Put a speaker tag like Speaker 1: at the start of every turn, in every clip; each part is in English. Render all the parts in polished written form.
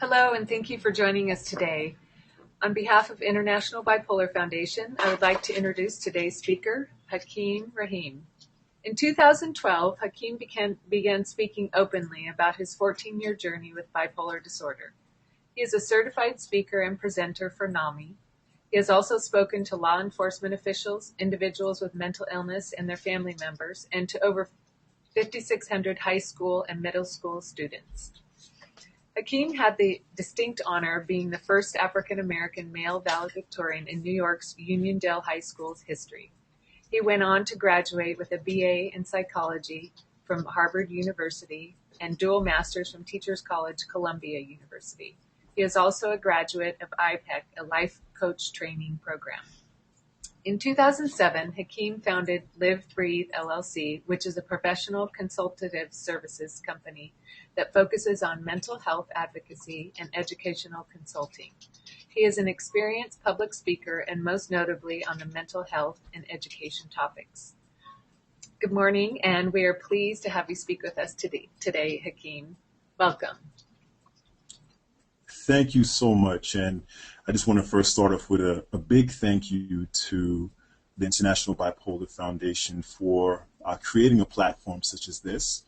Speaker 1: Hello, and thank you for joining us today. On behalf of International Bipolar Foundation, I would like to introduce today's speaker, Hakeem Rahim. In 2012, Hakeem began speaking openly about his 14-year journey with bipolar disorder. He is a certified speaker and presenter for NAMI. He has also spoken to law enforcement officials, individuals with mental illness and their family members, and to over 5,600 high school and middle school students. Hakeem had the distinct honor of being the first African-American male valedictorian in New York's Uniondale High School's history. He went on to graduate with a BA in psychology from Harvard University and dual masters from Teachers College, Columbia University. He is also a graduate of IPEC, a life coach training program. In 2007, Hakeem founded Live Breathe LLC, which is a professional consultative services company that focuses on mental health advocacy and educational consulting. He is an experienced public speaker and most notably on the mental health and education topics. Good morning, and we are pleased to have you speak with us today, Hakeem. Welcome.
Speaker 2: Thank you so much. And I just want to first start off with a big thank you to the International Bipolar Foundation for creating a platform such as this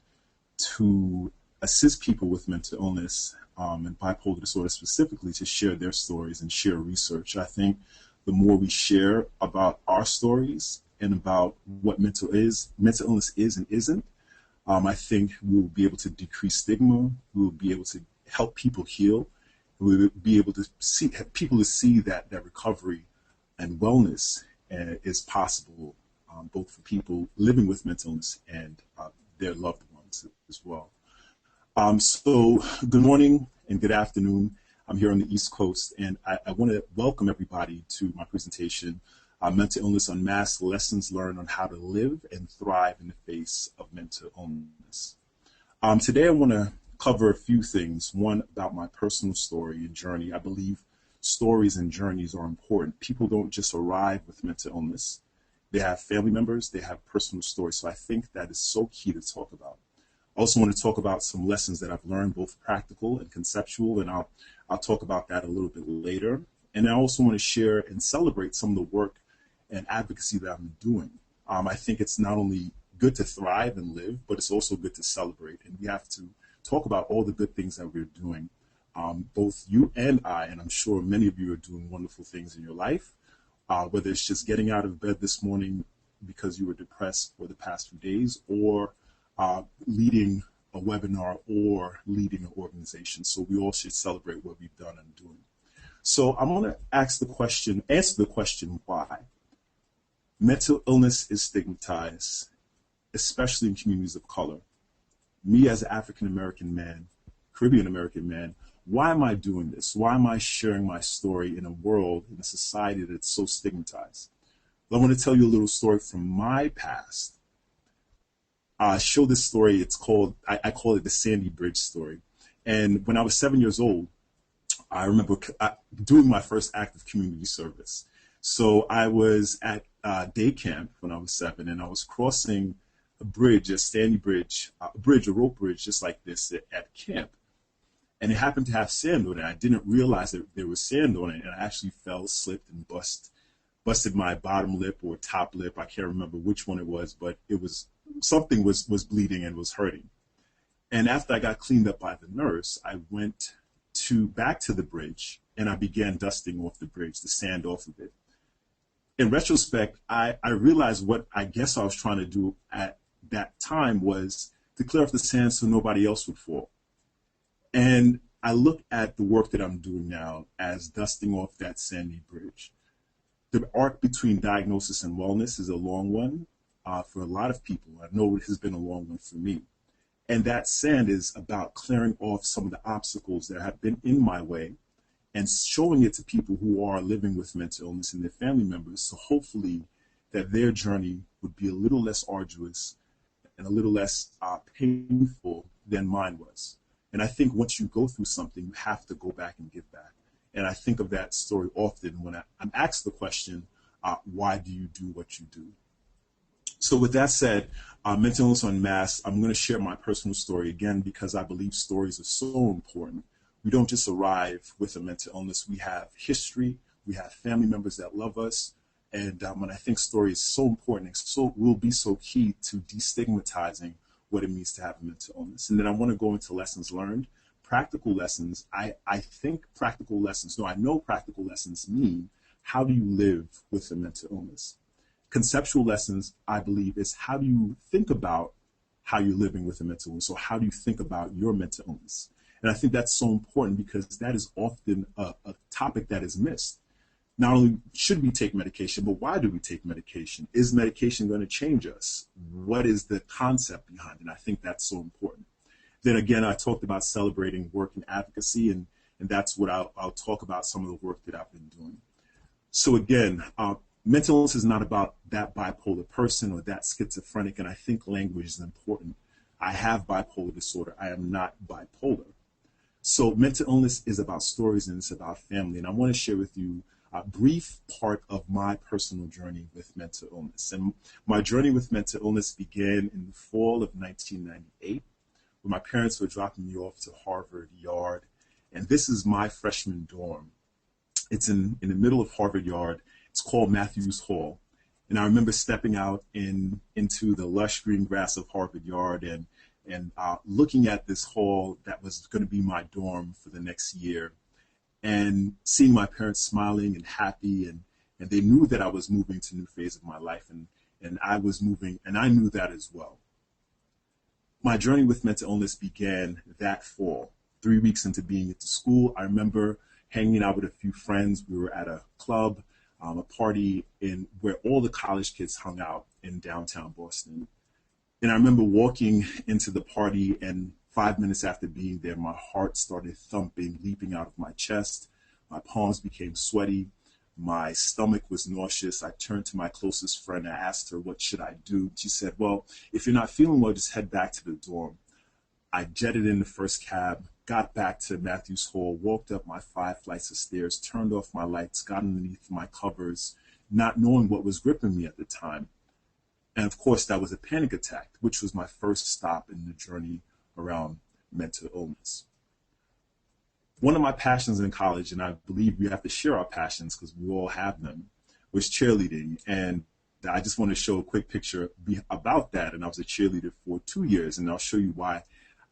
Speaker 2: to assist people with mental illness and bipolar disorder specifically to share their stories and share research. I think the more we share about our stories and about what mental illness is and isn't, I think we'll be able to decrease stigma, we'll be able to help people heal, we will be able to have people to see that recovery and wellness is possible, both for people living with mental illness and their loved ones as well. So good morning and good afternoon. I'm here on the East Coast, and I want to welcome everybody to my presentation, Mental Illness Unmasked, Lessons Learned on How to Live and Thrive in the Face of Mental Illness. Today I want to cover a few things. One, about my personal story and journey. I believe stories and journeys are important. People don't just arrive with mental illness. They have family members, they have personal stories. So I think that is so key to talk about. I also want to talk about some lessons that I've learned, both practical and conceptual, and I'll talk about that a little bit later. And I also want to share and celebrate some of the work and advocacy that I'm doing. I think it's not only good to thrive and live, but it's also good to celebrate. And we have to talk about all the good things that we're doing, both you and I, and I'm sure many of you are doing wonderful things in your life, whether it's just getting out of bed this morning because you were depressed for the past few days, or leading a webinar or leading an organization. So we all should celebrate what we've done and doing. So I'm going to answer the question why. Mental illness is stigmatized, especially in communities of color. Me as an African-American man, Caribbean-American man, why am I doing this? Why am I sharing my story in a world, in a society that's so stigmatized? Well, I want to tell you a little story from my past. I show this story, I call it the Sandy Bridge story. And when I was 7 years old, I remember doing my first active community service. So I was at day camp when I was 7, and I was crossing a bridge, a Sandy Bridge, a rope bridge just like this at camp. And it happened to have sand on it. I didn't realize that there was sand on it, and I actually fell, slipped, and busted my bottom lip or top lip. I can't remember which one it was, but it was something was bleeding and was hurting. And after I got cleaned up by the nurse, I went back to the bridge, and I began dusting off the bridge, the sand off of it. In retrospect, I realized what I guess I was trying to do at that time was to clear off the sand so nobody else would fall. And I look at the work that I'm doing now as dusting off that sandy bridge. The arc between diagnosis and wellness is a long one for a lot of people. I know it has been a long one for me. And that sand is about clearing off some of the obstacles that have been in my way and showing it to people who are living with mental illness and their family members. So hopefully that their journey would be a little less arduous and a little less painful than mine was. And I think once you go through something, you have to go back and give back. And I think of that story often when I'm asked the question, why do you do what you do? So with that said, Mental Illness Unmasked, I'm going to share my personal story again because I believe stories are so important. We don't just arrive with a mental illness. We have history. We have family members that love us. And I think story is so important and will be so key to destigmatizing what it means to have a mental illness. And then I want to go into lessons learned. Practical lessons, I know practical lessons mean how do you live with a mental illness. Conceptual lessons, I believe, is how do you think about how you're living with a mental illness, or how do you think about your mental illness? And I think that's so important because that is often a topic that is missed. Not only should we take medication, but why do we take medication? Is medication going to change us? What is the concept behind it? I think that's so important. Then again, I talked about celebrating work and advocacy, and that's what I'll talk about, some of the work that I've been doing. So again, mental illness is not about that bipolar person or that schizophrenic, and I think language is important. I have bipolar disorder. I am not bipolar. So mental illness is about stories and it's about family, and I want to share with you a brief part of my personal journey with mental illness. And my journey with mental illness began in the fall of 1998, when my parents were dropping me off to Harvard Yard. And this is my freshman dorm. It's in the middle of Harvard Yard. It's called Matthews Hall. And I remember stepping out into the lush green grass of Harvard Yard and looking at this hall that was going to be my dorm for the next year, and seeing my parents smiling and happy, and they knew that I was moving to a new phase of my life, and I was moving, and I knew that as well. My journey with mental illness began that fall. 3 weeks into being at the school, I remember hanging out with a few friends. We were at a club, a party where all the college kids hung out in downtown Boston. And I remember walking into the party, and 5 minutes after being there, my heart started thumping, leaping out of my chest. My palms became sweaty. My stomach was nauseous. I turned to my closest friend. I asked her, what should I do? She said, well, if you're not feeling well, just head back to the dorm. I jetted in the first cab, got back to Matthews Hall, walked up my 5 flights of stairs, turned off my lights, got underneath my covers, not knowing what was gripping me at the time. And of course, that was a panic attack, which was my first stop in the journey around mental illness. One of my passions in college, and I believe we have to share our passions because we all have them, was cheerleading. And I just want to show a quick picture about that. And I was a cheerleader for 2 years, and I'll show you why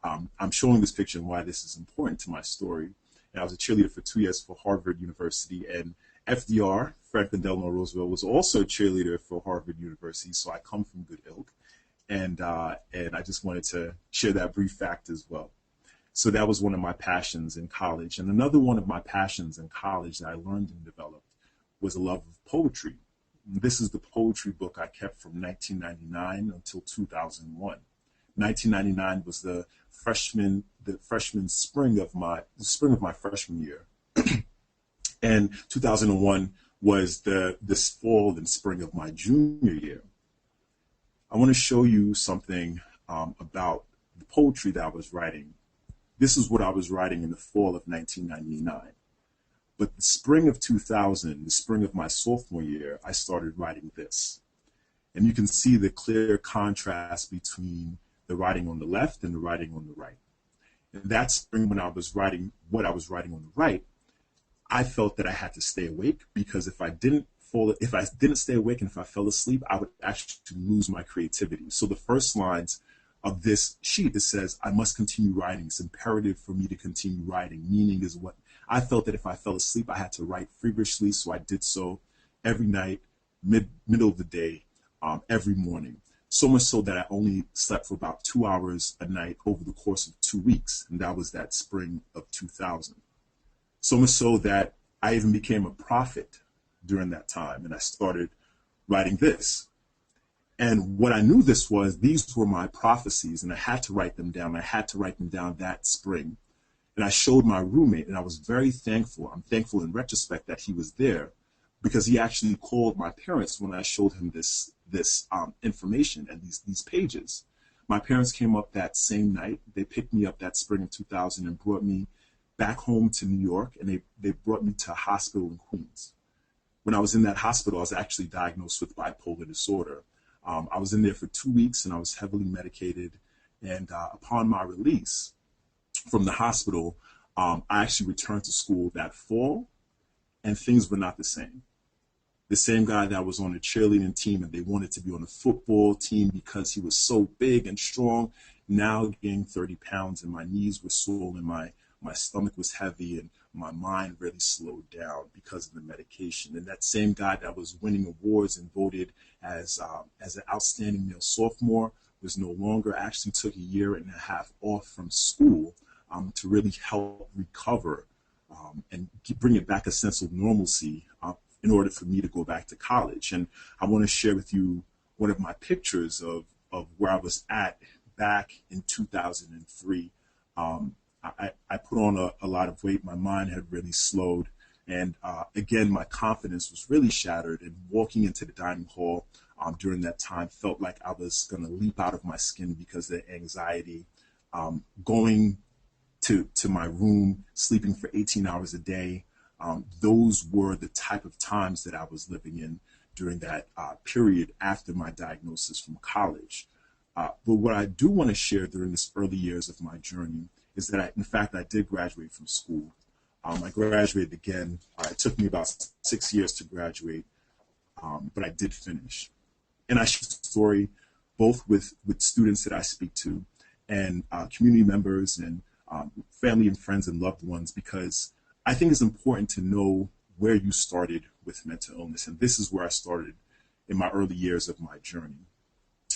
Speaker 2: I'm showing this picture and why this is important to my story. And I was a cheerleader for 2 years for Harvard University, and FDR, Franklin Delano Roosevelt, was also a cheerleader for Harvard University, so I come from good ilk. And I just wanted to share that brief fact as well. So that was one of my passions in college. And another one of my passions in college that I learned and developed was a love of poetry. This is the poetry book I kept from 1999 until 2001. 1999 was the spring of my freshman year. And 2001 was this fall and spring of my junior year. I want to show you something about the poetry that I was writing. This is what I was writing in the fall of 1999. But the spring of 2000, the spring of my sophomore year, I started writing this. And you can see the clear contrast between the writing on the left and the writing on the right. And that spring, when I was writing what I was writing on the right, I felt that I had to stay awake, because if I didn't stay awake and if I fell asleep, I would actually lose my creativity. So the first lines of this sheet, it says, I must continue writing. It's imperative for me to continue writing. Meaning is what I felt that if I fell asleep, I had to write feverishly. So I did so every night, middle of the day, every morning. So much so that I only slept for about 2 hours a night over the course of 2 weeks. And that was that spring of 2000. So much so that I even became a prophet during that time. And I started writing this. And what I knew these were my prophecies, and I had to write them down. I had to write them down that spring. And I showed my roommate, and I was very thankful. I'm thankful in retrospect that he was there, because he actually called my parents when I showed him this information and these pages. My parents came up that same night. They picked me up that spring of 2000 and brought me back home to New York, and they brought me to a hospital in Queens. When I was in that hospital, I was actually diagnosed with bipolar disorder. I was in there for 2 weeks, and I was heavily medicated. And upon my release from the hospital, I actually returned to school that fall, and things were not the same. The same guy that was on the cheerleading team and they wanted to be on the football team because he was so big and strong, now gained 30 pounds and my knees were sore and my stomach was heavy and my mind really slowed down because of the medication. And that same guy that was winning awards and voted as an outstanding male sophomore was no longer, actually took a year and a half off from school to really help recover and bring it back a sense of normalcy in order for me to go back to college. And I want to share with you one of my pictures of where I was at back in 2003. I put on a lot of weight. My mind had really slowed. And again, my confidence was really shattered. And walking into the dining hall during that time felt like I was going to leap out of my skin because of the anxiety. Going to my room, sleeping for 18 hours a day. Those were the type of times that I was living in during that period after my diagnosis from college. But what I do want to share during this early years of my journey is that, in fact, I did graduate from school. I graduated again. It took me about 6 years to graduate, but I did finish. And I share the story both with students that I speak to and community members and family and friends and loved ones, because I think it's important to know where you started with mental illness. And this is where I started in my early years of my journey.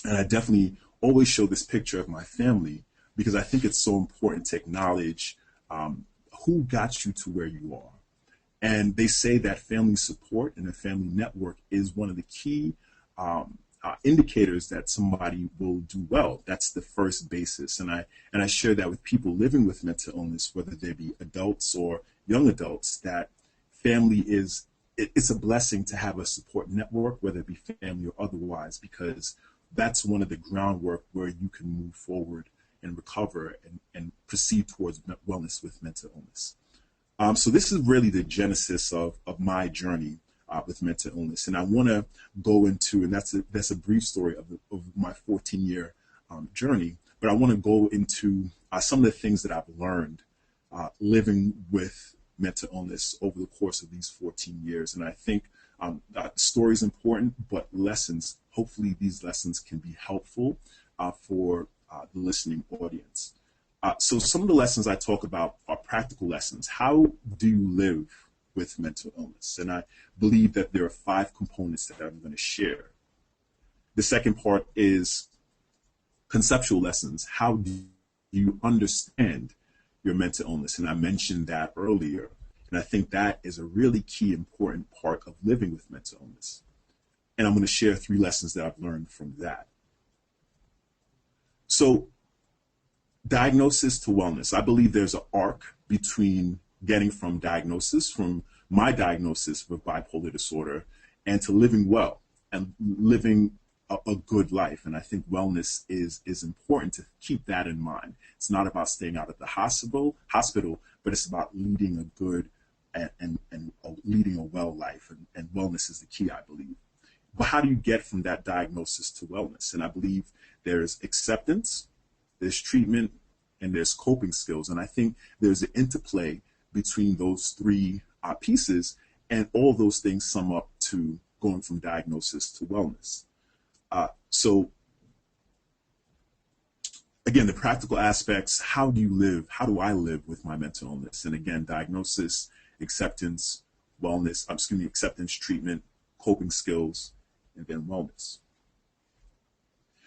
Speaker 2: And I definitely always show this picture of my family because I think it's so important to acknowledge who got you to where you are. And they say that family support and a family network is one of the key indicators that somebody will do well. That's the first basis. And I share that with people living with mental illness, whether they be adults or young adults, that family it's a blessing to have a support network, whether it be family or otherwise, because that's one of the groundwork where you can move forward and recover and proceed towards wellness with mental illness. So this is really the genesis of my journey with mental illness. And I want to go into, and that's a brief story of my 14-year journey, but I want to go into some of the things that I've learned living with mental illness over the course of these 14 years. And I think story is important, but lessons, hopefully these lessons can be helpful for the listening audience. So some of the lessons I talk about are practical lessons. How do you live with mental illness? And I believe that there are 5 components that I'm going to share. The second part is conceptual lessons. How do you understand your mental illness? And I mentioned that earlier. And I think that is a really key, important part of living with mental illness. And I'm going to share 3 lessons that I've learned from that. So, diagnosis to wellness. I believe there's an arc between getting from my diagnosis with bipolar disorder and to living well and living a good life. And I think wellness is important to keep that in mind. It's not about staying out of the hospital, but it's about leading a good and leading a well life. And wellness is the key, I believe. But how do you get from that diagnosis to wellness? And I believe there's acceptance, there's treatment, and there's coping skills. And I think there's an interplay between those 3 pieces, and all those things sum up to going from diagnosis to wellness. So again, the practical aspects, how do I live with my mental illness? And again, diagnosis, acceptance, acceptance, treatment, coping skills, and then wellness.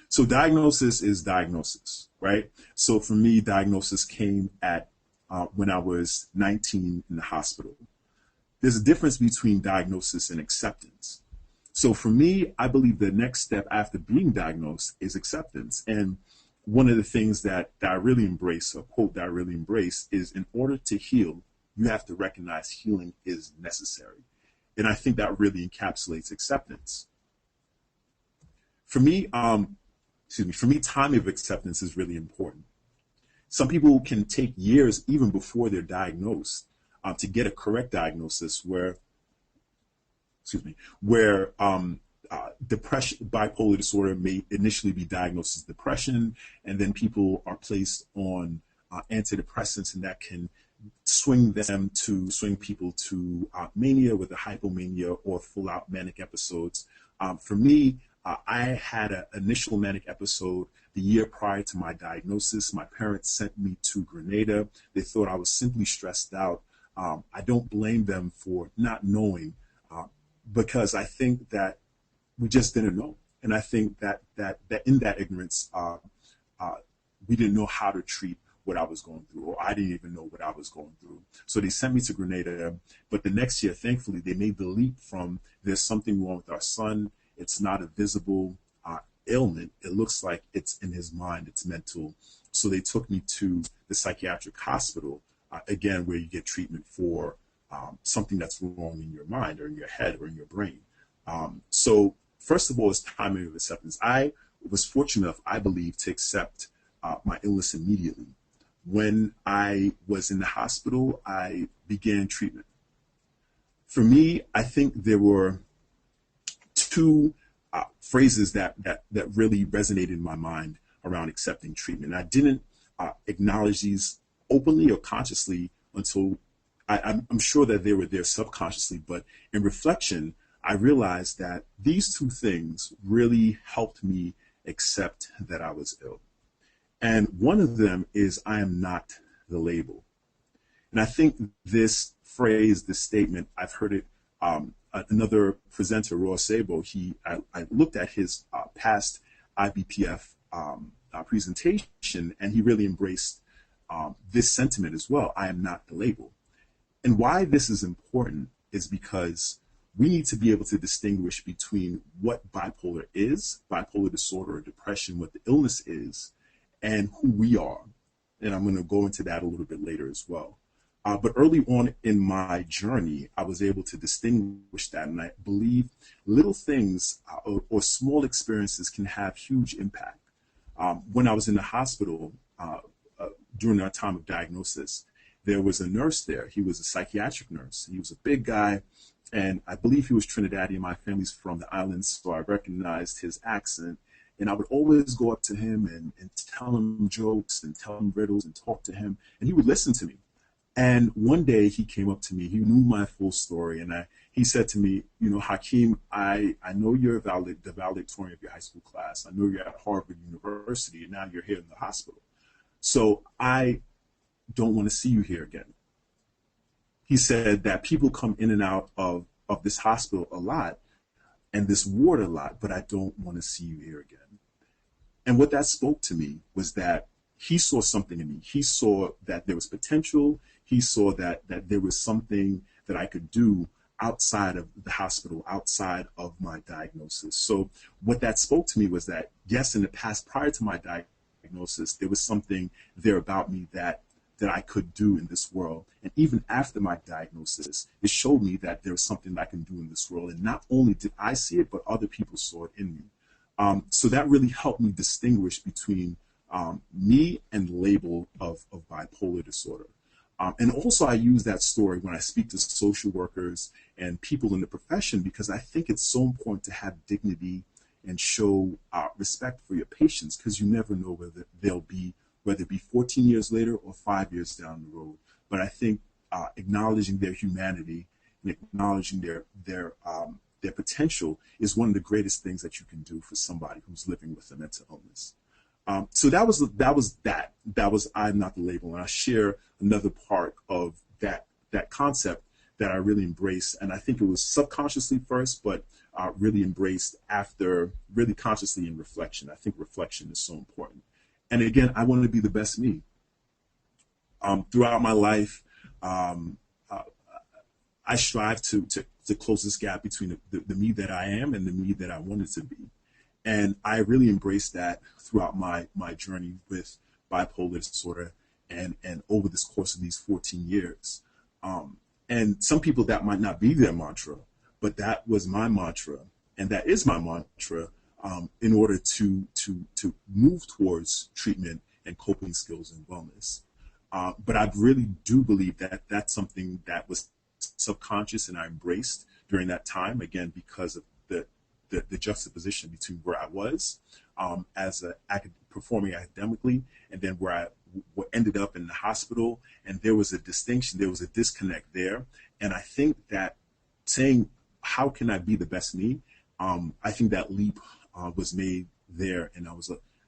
Speaker 2: So diagnosis is diagnosis, right? So for me, diagnosis came at when I was 19 in the hospital. There's a difference between diagnosis and acceptance. So for me, I believe the next step after being diagnosed is acceptance. And one of the things that I really embrace, a quote that I really embrace, is in order to heal, you have to recognize healing is necessary. And I think that really encapsulates acceptance. For me, time of acceptance is really important. Some people can take years even before they're diagnosed to get a correct diagnosis where depression, bipolar disorder may initially be diagnosed as depression, and then people are placed on antidepressants, and that can swing people to mania with a hypomania or full-out manic episodes. For me, I had an initial manic episode the year prior to my diagnosis. My parents sent me to Grenada. They thought I was simply stressed out. I don't blame them for not knowing, because I think that we just didn't know. And I think that in that ignorance, we didn't know how to treat what I was going through, or I didn't even know what I was going through. So they sent me to Grenada. But the next year, thankfully, they made the leap from there's something wrong with our son. It's not a visible ailment. It looks like it's in his mind. It's mental. So they took me to the psychiatric hospital, again, where you get treatment for something that's wrong in your mind or in your head or in your brain. So first of all, it's timing of acceptance. I was fortunate enough, I believe, to accept my illness immediately. When I was in the hospital, I began treatment. For me, I think there were two phrases that really resonated in my mind around accepting treatment. I didn't acknowledge these openly or consciously until I'm sure that they were there subconsciously, but in reflection, I realized that these two things really helped me accept that I was ill. And one of them is, I am not the label. And I think this phrase, this statement, I've heard it, another presenter, Ross Sabo, I looked at his past IBPF presentation, and he really embraced this sentiment as well. I am not the label. And why this is important is because we need to be able to distinguish between what bipolar is, bipolar disorder or depression, what the illness is, and who we are. And I'm going to go into that a little bit later as well. But early on in my journey, I was able to distinguish that. And I believe little things or small experiences can have huge impact. When I was in the hospital during our time of diagnosis, there was a nurse there. He was a psychiatric nurse. He was a big guy. And I believe he was Trinidadian. My family's from the islands, so I recognized his accent. And I would always go up to him and tell him jokes and tell him riddles and talk to him. And he would listen to me. And one day he came up to me. He knew my full story. And he said to me, Hakeem, I know you're the valedictorian of your high school class. I know you're at Harvard University, and now you're here in the hospital. So I don't want to see you here again. He said that people come in and out of this hospital a lot and this ward a lot, but I don't want to see you here again. And what that spoke to me was that he saw something in me. He saw that there was potential. He saw that there was something that I could do outside of the hospital, outside of my diagnosis. So what that spoke to me was that, yes, in the past, prior to my diagnosis, there was something there about me that I could do in this world. And even after my diagnosis, it showed me that there was something that I can do in this world. And not only did I see it, but other people saw it in me. So that really helped me distinguish between me and the label of bipolar disorder. And also I use that story when I speak to social workers and people in the profession, because I think it's so important to have dignity and show respect for your patients, because you never know whether it be 14 years later or 5 years down the road. But I think acknowledging their humanity and acknowledging their potential is one of the greatest things that you can do for somebody who's living with a mental illness. So that was I'm not the label. And I share another part of that concept that I really embraced. And I think it was subconsciously first, but really embraced after, really consciously in reflection. I think reflection is so important. And again, I wanted to be the best me. Throughout my life, I strive to close this gap between the me that I am and the me that I wanted to be. And I really embraced that throughout my journey with bipolar disorder and over this course of these 14 years. And some people, that might not be their mantra, but that was my mantra. And that is my mantra in order to move towards treatment and coping skills and wellness. But I really do believe that that's something that was subconscious and I embraced during that time, again, because of the juxtaposition between where I was as performing academically and then where ended up in the hospital, and there was a distinction, there was a disconnect there. And I think that saying, how can I be the best me? I think that leap was made there, and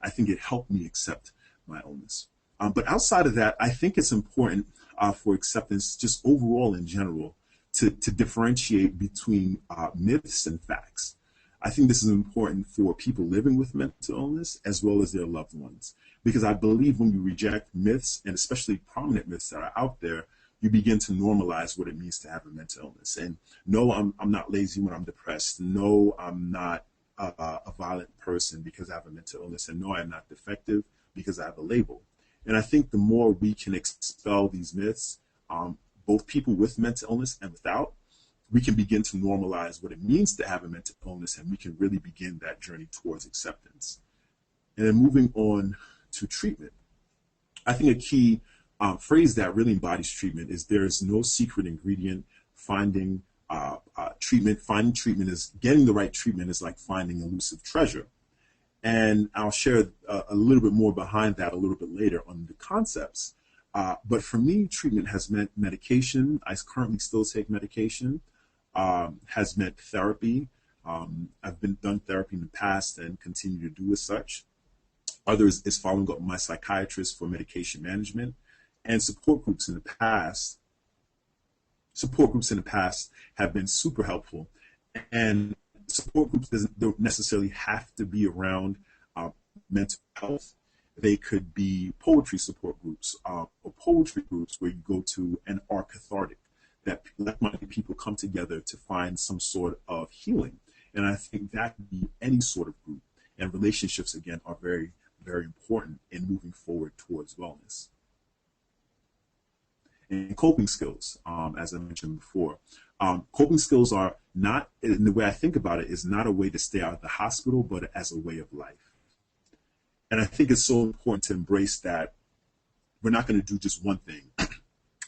Speaker 2: I think it helped me accept my illness. But outside of that, I think it's important for acceptance, just overall in general, to differentiate between myths and facts. I think this is important for people living with mental illness as well as their loved ones, because I believe when you reject myths, and especially prominent myths that are out there, you begin to normalize what it means to have a mental illness. And no, I'm not lazy when I'm depressed. No, I'm not a violent person because I have a mental illness. And no, I'm not defective because I have a label. And I think the more we can expel these myths, both people with mental illness and without, we can begin to normalize what it means to have a mental illness, and we can really begin that journey towards acceptance. And then moving on to treatment, I think a key phrase that really embodies treatment is there is no secret ingredient. Finding treatment is getting the right treatment is like finding elusive treasure. And I'll share a little bit more behind that a little bit later on the concepts. But for me, treatment has meant medication. I currently still take medication. Has meant therapy. I've done therapy in the past and continue to do as such. Others is following up with my psychiatrist for medication management, and support groups in the past. Support groups in the past have been super helpful, and support groups don't necessarily have to be around mental health. They could be poetry support groups or poetry groups where you go to and are cathartic, that like-minded people come together to find some sort of healing. And I think that could be any sort of group. And relationships, again, are very, very important in moving forward towards wellness. And coping skills, as I mentioned before. Coping skills are not, in the way I think about it, is not a way to stay out of the hospital, but as a way of life. And I think it's so important to embrace that we're not going to do just one thing.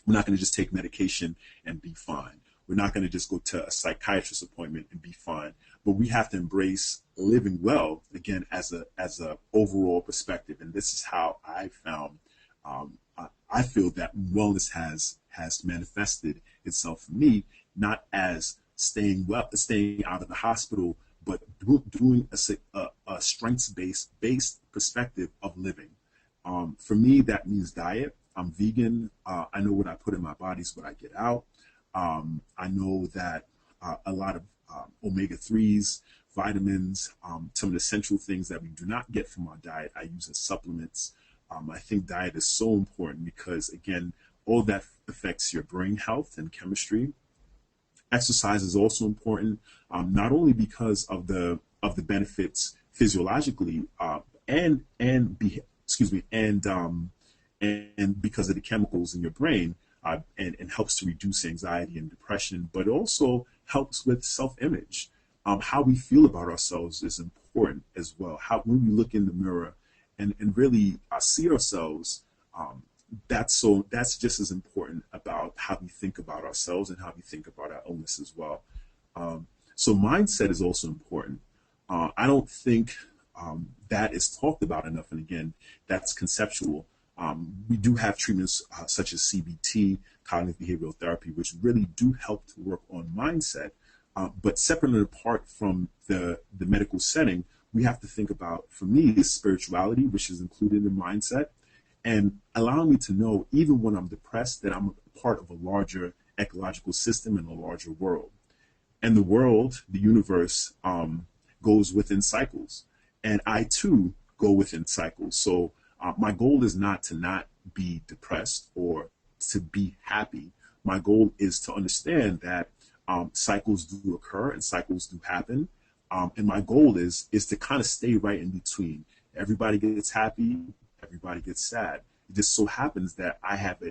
Speaker 2: We're not going to just take medication and be fine. We're not going to just go to a psychiatrist appointment and be fine. But we have to embrace living well, again, as a overall perspective. And this is how I found, I feel that wellness has manifested itself for me, not as staying out of the hospital, but doing a strengths-based perspective of living. For me, that means diet. I'm vegan. I know what I put in my body is what I get out. I know that a lot of omega-3s, vitamins, some of the essential things that we do not get from our diet, I use as supplements. I think diet is so important because, again, all that affects your brain health and chemistry. Exercise is also important, not only because of the benefits physiologically, and because of the chemicals in your brain, and helps to reduce anxiety and depression, but also helps with self-image. How we feel about ourselves is important as well. When we look in the mirror and really see ourselves, that's just as important about how we think about ourselves and how we think about our illness as well. So mindset is also important. I don't think that is talked about enough. And again, that's conceptual. We do have treatments such as CBT, cognitive behavioral therapy, which really do help to work on mindset. But separate and apart from the medical setting, we have to think about, for me, is spirituality, which is included in mindset, and allowing me to know, even when I'm depressed, that I'm a part of a larger ecological system and a larger world. And the world, the universe, goes within cycles. And I, too, go within cycles. So my goal is not to not be depressed or to be happy. My goal is to understand that cycles do occur and cycles do happen. And my goal is to kind of stay right in between. Everybody gets happy, everybody gets sad. It just so happens that I have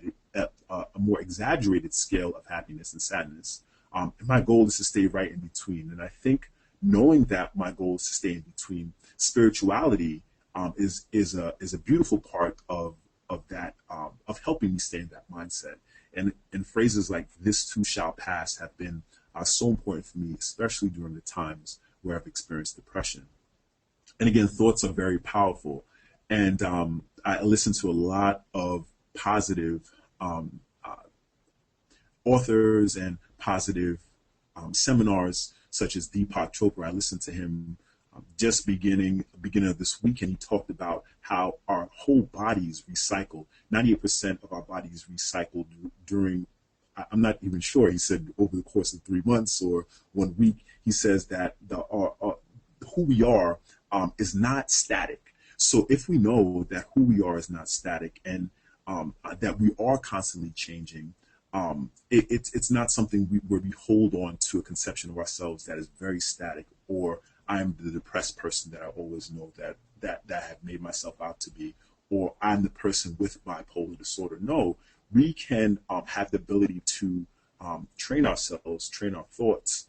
Speaker 2: a more exaggerated scale of happiness and sadness. And my goal is to stay right in between. And I think knowing that my goal is to stay in between, spirituality is a beautiful part of that, of helping me stay in that mindset. And phrases like "this too shall pass" have been so important for me, especially during the times where I've experienced depression. And again, thoughts are very powerful. And I listen to a lot of positive authors and positive seminars, such as Deepak Chopra. I listened to him just beginning of this week, and he talked about how our whole bodies recycle. 98% of our bodies recycle during, I'm not even sure, he said over the course of 3 months or 1 week. He says that who we are is not static. So if we know that who we are is not static, and that we are constantly changing, it's not something where we hold on to a conception of ourselves that is very static, or I'm the depressed person that I always know that I have made myself out to be, or I'm the person with bipolar disorder. No, we can have the ability to train ourselves, train our thoughts,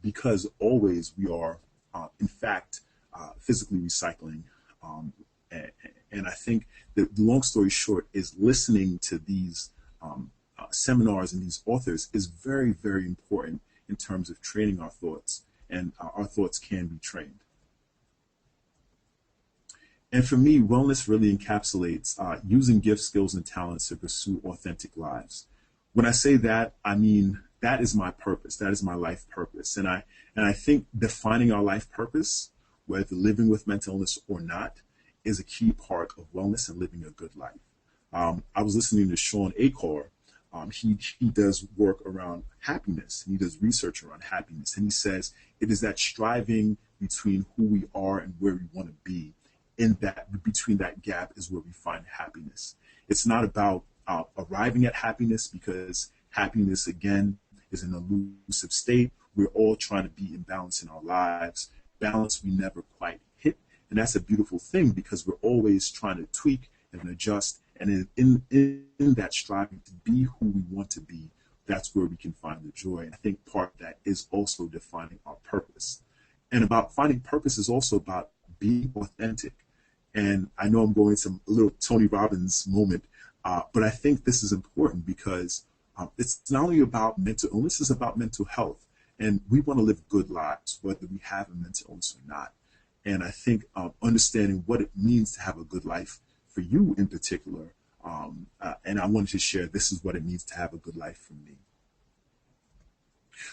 Speaker 2: because always we are, in fact, physically recycling. And I think the long story short is listening to these seminars and these authors is very, very important in terms of training our thoughts, and our thoughts can be trained. And for me, wellness really encapsulates using gifts, skills, and talents to pursue authentic lives. When I say that, I mean that is my purpose. That is my life purpose. And I think defining our life purpose, whether living with mental illness or not, is a key part of wellness and living a good life. I was listening to Sean Acor. He does work around happiness, and he does research around happiness. And he says it is that striving between who we are and where we want to be. In that, between that gap is where we find happiness. It's not about arriving at happiness, because happiness, again, is an elusive state. We're all trying to be in balance in our lives. Balance we never quite hit. And that's a beautiful thing, because we're always trying to tweak and adjust. And in that striving to be who we want to be, that's where we can find the joy. And I think part of that is also defining our purpose. And about finding purpose is also about being authentic. And I know I'm going to a little Tony Robbins moment, but I think this is important, because it's not only about mental illness, it's about mental health. And we want to live good lives, whether we have a mental illness or not. And I think understanding what it means to have a good life for you in particular, and I wanted to share, this is what it means to have a good life for me.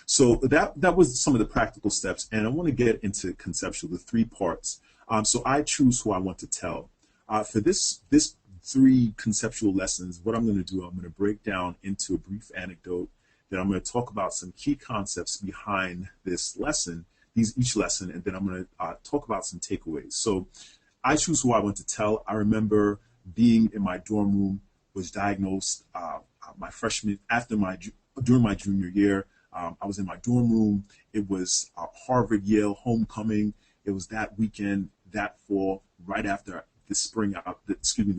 Speaker 2: So that was some of the practical steps, and I want to get into conceptual, the 3 parts. So I choose who I want to tell. For this 3 conceptual lessons, what I'm going to do, I'm going to break down into a brief anecdote. Then I'm going to talk about some key concepts behind this lesson, each lesson, and then I'm going to talk about some takeaways. So I choose who I want to tell. I remember being in my dorm room, was diagnosed during my junior year. I was in my dorm room. It was Harvard, Yale homecoming. It was that weekend, that fall, right after the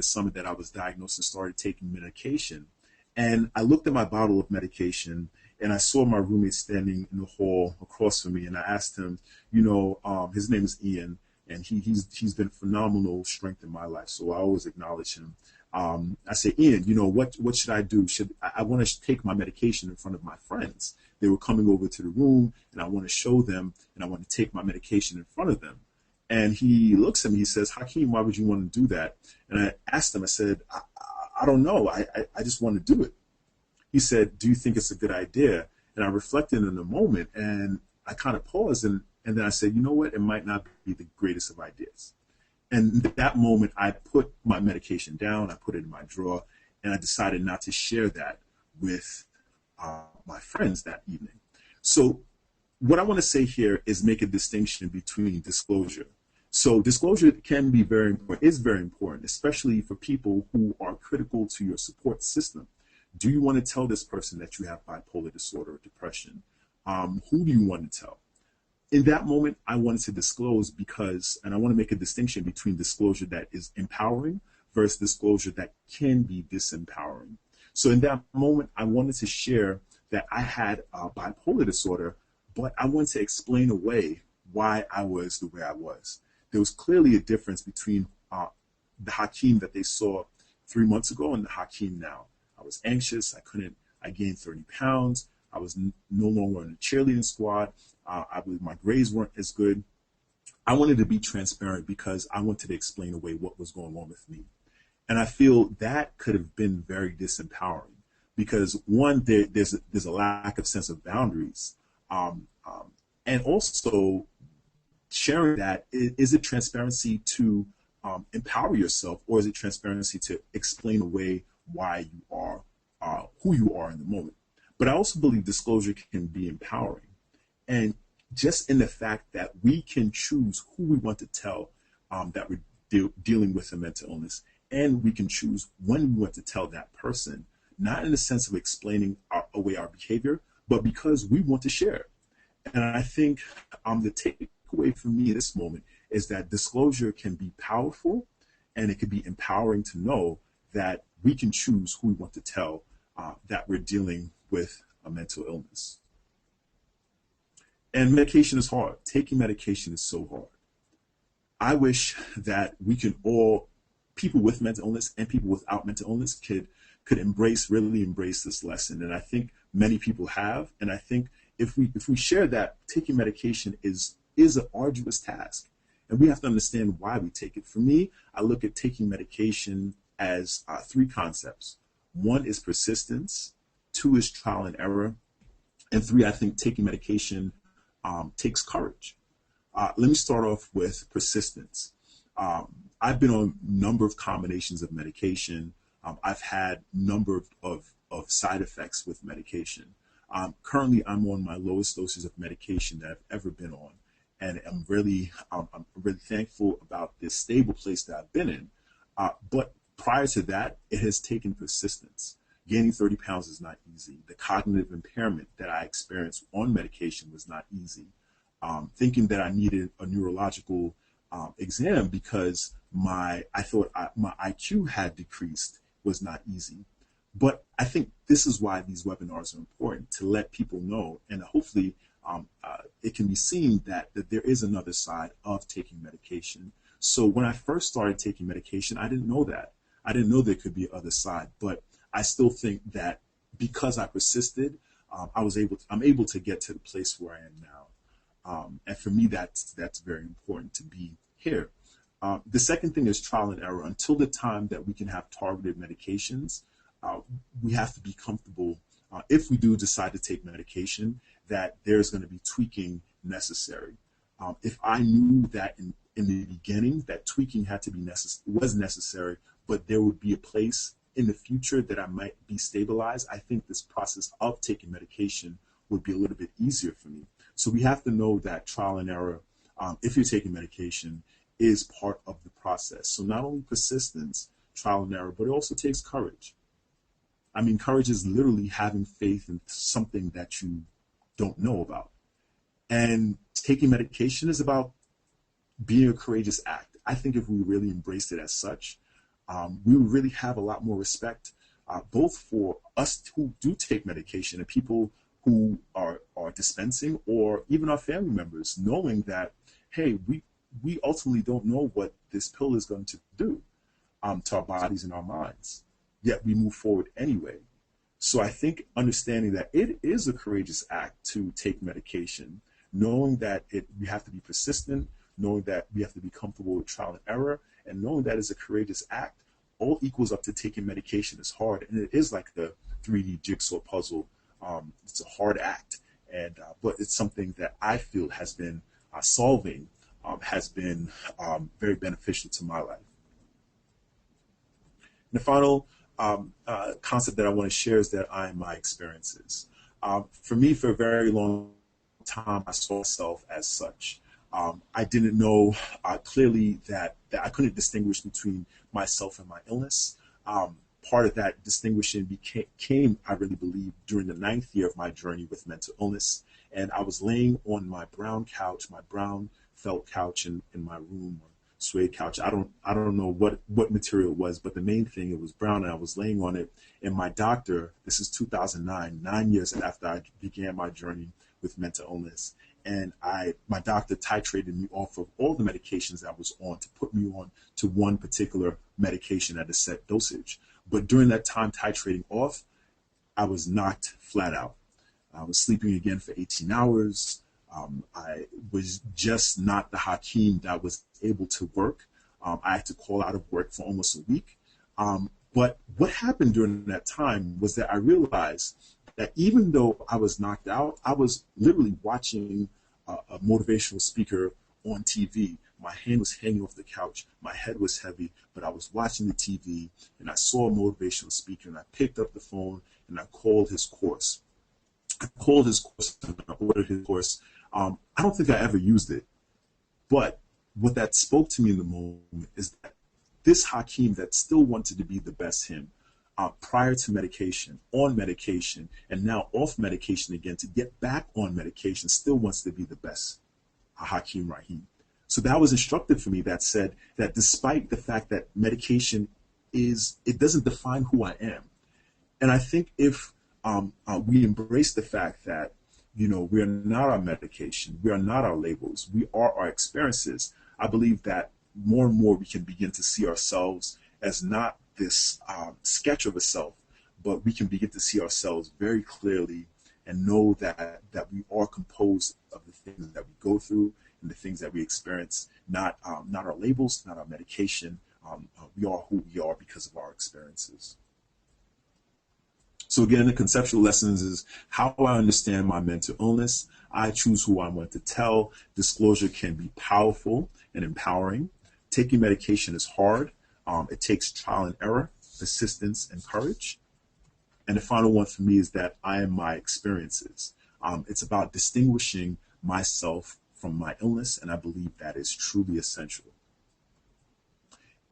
Speaker 2: summer that I was diagnosed and started taking medication. And I looked at my bottle of medication, and I saw my roommate standing in the hall across from me. And I asked him, his name is Ian, and he's been phenomenal strength in my life. So I always acknowledge him. I say, Ian, what should I do? I want to take my medication in front of my friends. They were coming over to the room, and I want to show them, and I want to take my medication in front of them. And he looks at me, he says, Hakeem, why would you want to do that? And I asked him, I said, I don't know. I just want to do it. He said, do you think it's a good idea? And I reflected in a moment, and I kind of paused, and then I said, you know what? It might not be the greatest of ideas. And at that moment, I put my medication down, I put it in my drawer, and I decided not to share that with my friends that evening. So what I want to say here is make a distinction between disclosure. So disclosure can be very important, is very important, especially for people who are critical to your support system. Do you want to tell this person that you have bipolar disorder or depression? Who do you want to tell? In that moment, I wanted to disclose and I want to make a distinction between disclosure that is empowering versus disclosure that can be disempowering. So in that moment, I wanted to share that I had bipolar disorder, but I wanted to explain away why I was the way I was. There was clearly a difference between the Hakeem that they saw 3 months ago and the Hakeem now. I was anxious. I gained 30 pounds. I was no longer in the cheerleading squad. My grades weren't as good. I wanted to be transparent because I wanted to explain away what was going on with me. And I feel that could have been very disempowering because one, there's a lack of sense of boundaries. And also sharing that, is it transparency to empower yourself, or is it transparency to explain away why you are who you are in the moment? But I also believe disclosure can be empowering. And just in the fact that we can choose who we want to tell that we're dealing with a mental illness, and we can choose when we want to tell that person, not in the sense of explaining away our behavior, but because we want to share. And I think the takeaway for me at this moment is that disclosure can be powerful, and it can be empowering to know that we can choose who we want to tell that we're dealing with a mental illness. And medication is hard. Taking medication is so hard. I wish that we can all, people with mental illness and people without mental illness, could really embrace this lesson. And I think many people have. And I think if we share that taking medication is an arduous task, and we have to understand why we take it. For me, I look at taking medication as three concepts. One is persistence, two is trial and error, and three, I think taking medication takes courage. Let me start off with persistence. I've been on a number of combinations of medication. I've had a number of side effects with medication. Currently, I'm on my lowest doses of medication that I've ever been on. And I'm really thankful about this stable place that I've been in. But prior to that, it has taken persistence. Gaining 30 pounds is not easy. The cognitive impairment that I experienced on medication was not easy. Thinking that I needed a neurological exam because I thought my IQ had decreased was not easy. But I think this is why these webinars are important, to let people know, and hopefully it can be seen that there is another side of taking medication. So when I first started taking medication, I didn't know that. I didn't know there could be another side, but I still think that because I persisted, I'm able to get to the place where I am now. And for me, that's very important to be here. The second thing is trial and error. Until the time that we can have targeted medications, we have to be comfortable, if we do decide to take medication, that there's going to be tweaking necessary. If I knew that in the beginning that tweaking was necessary, but there would be a place in the future that I might be stabilized, I think this process of taking medication would be a little bit easier for me. So we have to know that trial and error, if you're taking medication, is part of the process. So not only persistence, trial and error, but it also takes courage. I mean, courage is literally having faith in something that you don't know about. And taking medication is about being a courageous act. I think if we really embraced it as such, we would really have a lot more respect, both for us who do take medication and people who are dispensing, or even our family members, knowing that, hey, we ultimately don't know what this pill is going to do to our bodies and our minds, yet we move forward anyway. So I think understanding that it is a courageous act to take medication, knowing that we have to be persistent, knowing that we have to be comfortable with trial and error, and knowing that it's a courageous act, all equals up to taking medication is hard. And it is like the 3D jigsaw puzzle. It's a hard act, but it's something that I feel has been solving, has been very beneficial to my life. And the final concept that I want to share is that I am my experiences. For me, for a very long time, I saw myself as such. I didn't know clearly that I couldn't distinguish between myself and my illness. Part of that distinguishing came, I really believe, during the 9th year of my journey with mental illness. And I was laying on my brown couch, my brown felt couch in my room, or suede couch. I don't know what material it was, but the main thing, it was brown, and I was laying on it. And my doctor, this is 2009, 9 years after I began my journey with mental illness, and my doctor titrated me off of all the medications I was on to put me on to one particular medication at a set dosage. But during that time titrating off, I was knocked flat out. I was sleeping again for 18 hours. I was just not the Hakeem that was able to work. I had to call out of work for almost a week. But what happened during that time was that I realized that even though I was knocked out, I was literally watching a motivational speaker on TV. My hand was hanging off the couch. My head was heavy, but I was watching the TV and I saw a motivational speaker and I picked up the phone and I called his course. I called his course and I ordered his course. I don't think I ever used it, but what that spoke to me in the moment is that this Hakeem that still wanted to be the best him, prior to medication, on medication, and now off medication again to get back on medication, still wants to be the best Hakeem Rahim. So that was instructive for me, that said that despite the fact that medication it doesn't define who I am. And I think if we embrace the fact that, we are not our medication, we are not our labels, we are our experiences, I believe that more and more we can begin to see ourselves as not this sketch of a self, but we can begin to see ourselves very clearly and know that we are composed of the things that we go through and the things that we experience, not our labels, not our medication. We are who we are because of our experiences. So again, the conceptual lessons is how I understand my mental illness. I choose who I want to tell. Disclosure can be powerful and empowering. Taking medication is hard. It takes trial and error, persistence, and courage. And the final one for me is that I am my experiences. It's about distinguishing myself from my illness, and I believe that is truly essential.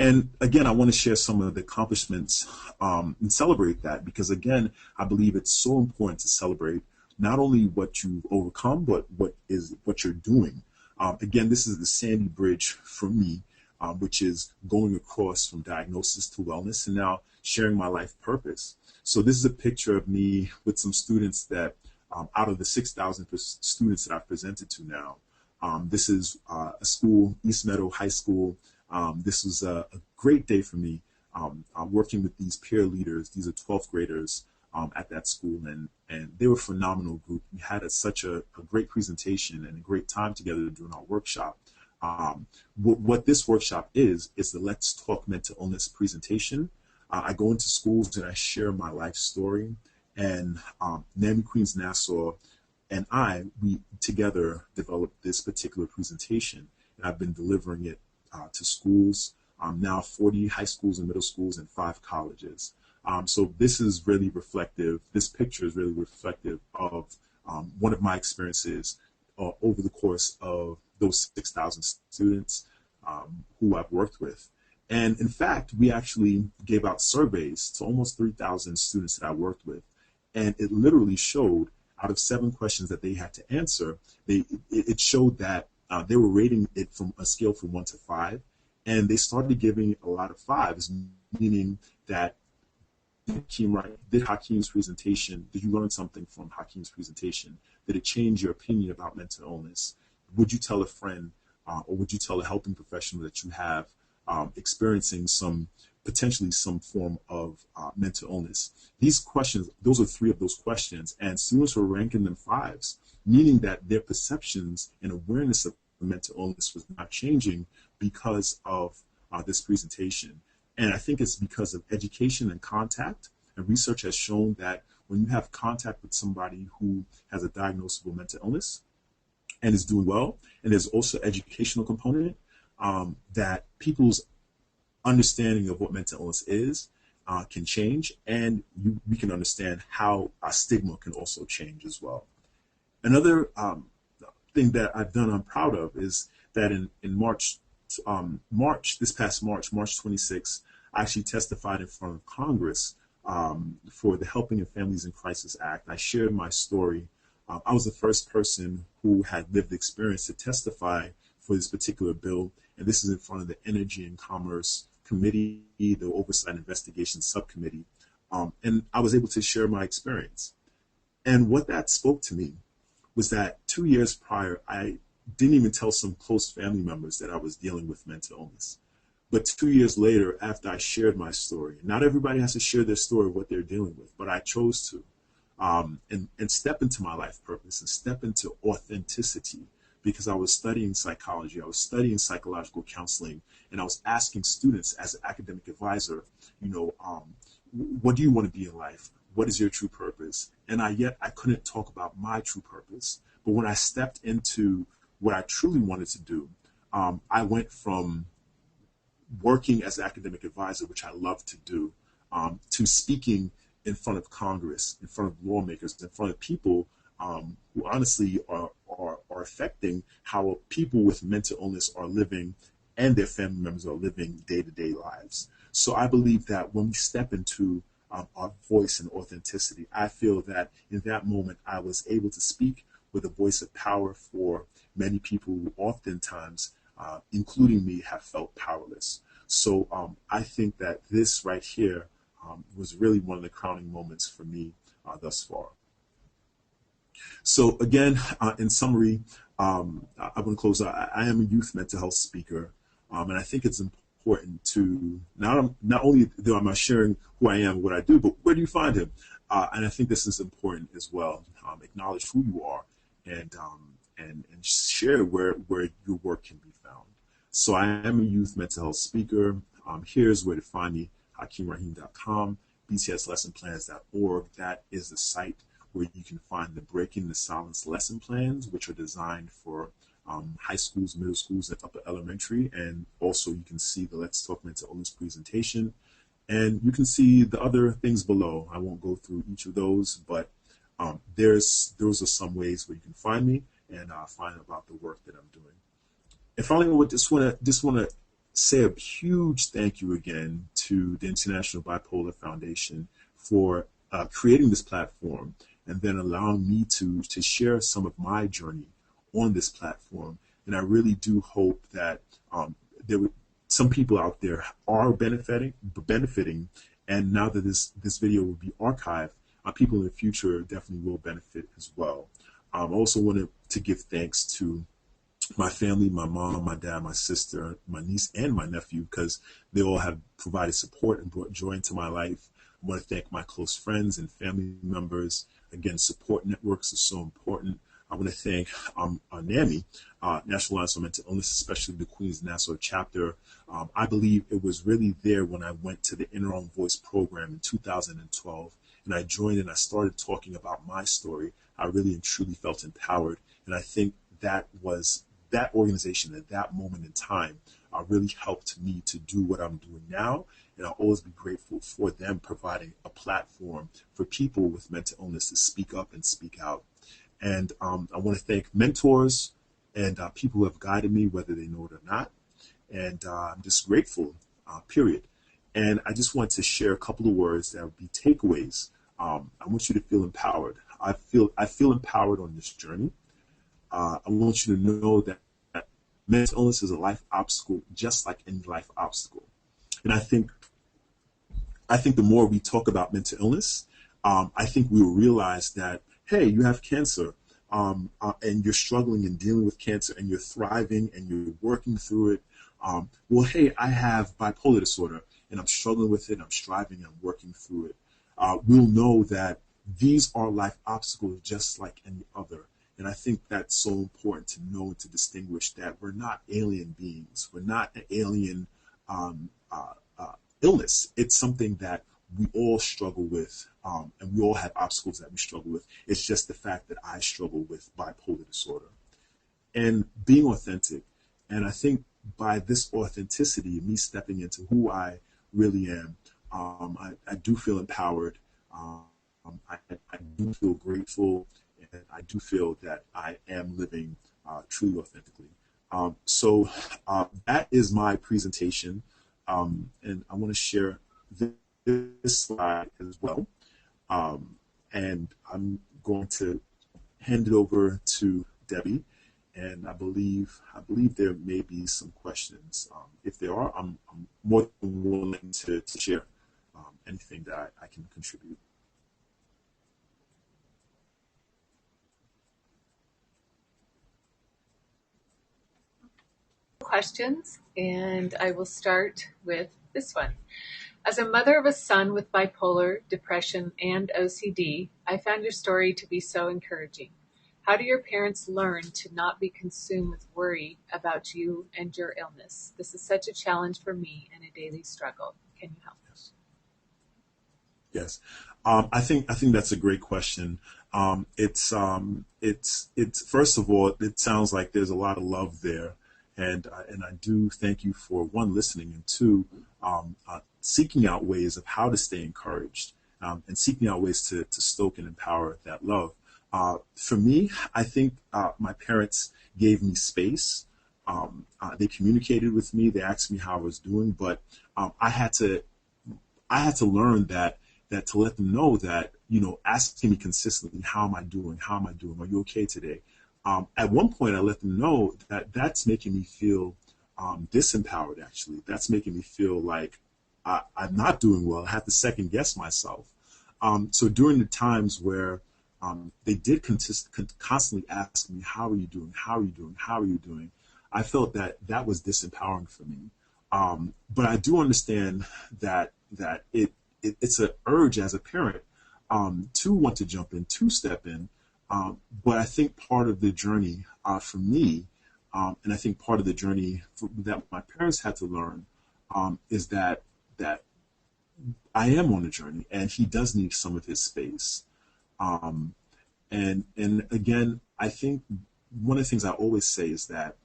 Speaker 2: And again, I want to share some of the accomplishments and celebrate that, because again, I believe it's so important to celebrate not only what you've overcome, but what you're doing. Again, this is the Sandy Bridge for me, which is going across from diagnosis to wellness and now sharing my life purpose. So this is a picture of me with some students that out of the 6,000 students that I've presented to now, this is a school, East Meadow High School. This was a great day for me. I'm working with these peer leaders. These are 12th graders at that school, and they were a phenomenal group. We had such a great presentation and a great time together during our workshop. What this workshop is the Let's Talk Mental Illness presentation. I go into schools and I share my life story, and NAMI Queens Nassau and we together developed this particular presentation, and I've been delivering it to schools, now 40 high schools and middle schools and 5 colleges. So this is really reflective. This picture is really reflective of one of my experiences over the course of those 6,000 students who I've worked with. And in fact, we actually gave out surveys to almost 3,000 students that I worked with. And it literally showed, out of 7 questions that they had to answer, it showed that they were rating it from a scale from 1 to 5. And they started giving a lot of 5s, meaning that did Hakeem's presentation, did you learn something from Hakeem's presentation? Did it change your opinion about mental illness? Would you tell a friend or would you tell a helping professional that you have experiencing potentially some form of mental illness? These questions, those are 3 of those questions, and students were ranking them 5s, meaning that their perceptions and awareness of mental illness was not changing because of this presentation. And I think it's because of education and contact. And research has shown that when you have contact with somebody who has a diagnosable mental illness and is doing well, and there's also educational component, that people's understanding of what mental illness is can change, and we can understand how our stigma can also change as well. Another thing that I've done I'm proud of is that in this past March 26th, I actually testified in front of Congress for the Helping and Families in Crisis Act. I shared my story. I was the first person who had lived experience to testify for this particular bill, and this is in front of the Energy and Commerce Committee, the Oversight and Investigation Subcommittee, and I was able to share my experience. And what that spoke to me was that 2 years prior, I didn't even tell some close family members that I was dealing with mental illness. But 2 years later, after I shared my story, not everybody has to share their story of what they're dealing with, but I chose to. and step into my life purpose and step into authenticity, because I was studying psychology, I was studying psychological counseling, and I was asking students as an academic advisor, what do you want to be in life? What is your true purpose? And I couldn't talk about my true purpose. But when I stepped into what I truly wanted to do, I went from working as an academic advisor, which I love to do, to speaking in front of Congress, in front of lawmakers, in front of people who honestly are affecting how people with mental illness are living and their family members are living day-to-day lives. So I believe that when we step into our voice and authenticity, I feel that in that moment I was able to speak with a voice of power for many people who oftentimes, including me, have felt powerless. So I think that this right here was really one of the crowning moments for me thus far. So again, in summary, I want to close out. I am a youth mental health speaker, and I think it's important to not only am I sharing who I am, what I do, but where do you find him? And I think this is important as well. Acknowledge who you are, and share where your work can be found. So I am a youth mental health speaker. Here's where to find me: HakeemRahim.com, btslessonplans.org. That is the site where you can find the Breaking the Silence lesson plans, which are designed for high schools, middle schools, and upper elementary. And also you can see the Let's Talk Mental Illness presentation. And you can see the other things below. I won't go through each of those, but those are some ways where you can find me and find about the work that I'm doing. And finally, I just want to say a huge thank you again to the International Bipolar Foundation for creating this platform and then allowing me to share some of my journey on this platform. And I really do hope that some people out there are benefiting, and now that this video will be archived, people in the future definitely will benefit as well. I also wanted to give thanks to my family, my mom, my dad, my sister, my niece, and my nephew, because they all have provided support and brought joy into my life. I want to thank my close friends and family members. Again, support networks are so important. I want to thank NAMI, National Alliance on Mental Illness, especially the Queens Nassau chapter. I believe it was really there when I went to the Inner Own Voice program in 2012, and I joined and I started talking about my story. I really and truly felt empowered, and I think that organization at that moment in time really helped me to do what I'm doing now, and I'll always be grateful for them providing a platform for people with mental illness to speak up and speak out. And I want to thank mentors and people who have guided me, whether they know it or not. And I'm just grateful, period. And I just want to share a couple of words that would be takeaways. I want you to feel empowered. I feel empowered on this journey. I want you to know that mental illness is a life obstacle, just like any life obstacle. And I think the more we talk about mental illness, I think we will realize that, hey, you have cancer, and you're struggling and dealing with cancer, and you're thriving and you're working through it. Well, hey, I have bipolar disorder, and I'm struggling with it. I'm striving and I'm working through it. We'll know that these are life obstacles just like any other. And I think that's so important to know and to distinguish that we're not alien beings. We're not an alien illness. It's something that we all struggle with, and we all have obstacles that we struggle with. It's just the fact that I struggle with bipolar disorder. And being authentic. And I think by this authenticity, me stepping into who I really am, I do feel empowered. I do feel grateful. And I do feel that I am living truly authentically. So that is my presentation. And I want to share this slide as well. And I'm going to hand it over to Debbie. And I believe there may be some questions. If there are, I'm more than willing to share anything that I can contribute.
Speaker 1: Questions, and I will start with this one. As a mother of a son with bipolar, depression, and OCD, I found your story to be so encouraging. How do your parents learn to not be consumed with worry about you and your illness? This is such a challenge for me and a daily struggle. Can you help?
Speaker 2: Yes. I think that's a great question. It's first of all, it sounds like there's a lot of love there, and I do thank you for one, listening, and two, seeking out ways of how to stay encouraged, and seeking out ways to stoke and empower that love. For me, I think my parents gave me space. They communicated with me. They asked me how I was doing, but I had to learn that to let them know that, asking me consistently, how am I doing? How am I doing? Are you okay today? At one point, I let them know that that's making me feel disempowered, actually. That's making me feel like I'm not doing well. I have to second guess myself. So during the times where they did constantly ask me, how are you doing? How are you doing? How are you doing? I felt that was disempowering for me. But I do understand that it's an urge as a parent to want to jump in, to step in. But I think part of the journey for me, and I think part of the journey that my parents had to learn, is that I am on a journey, and he does need some of his space. And again, I think one of the things I always say is that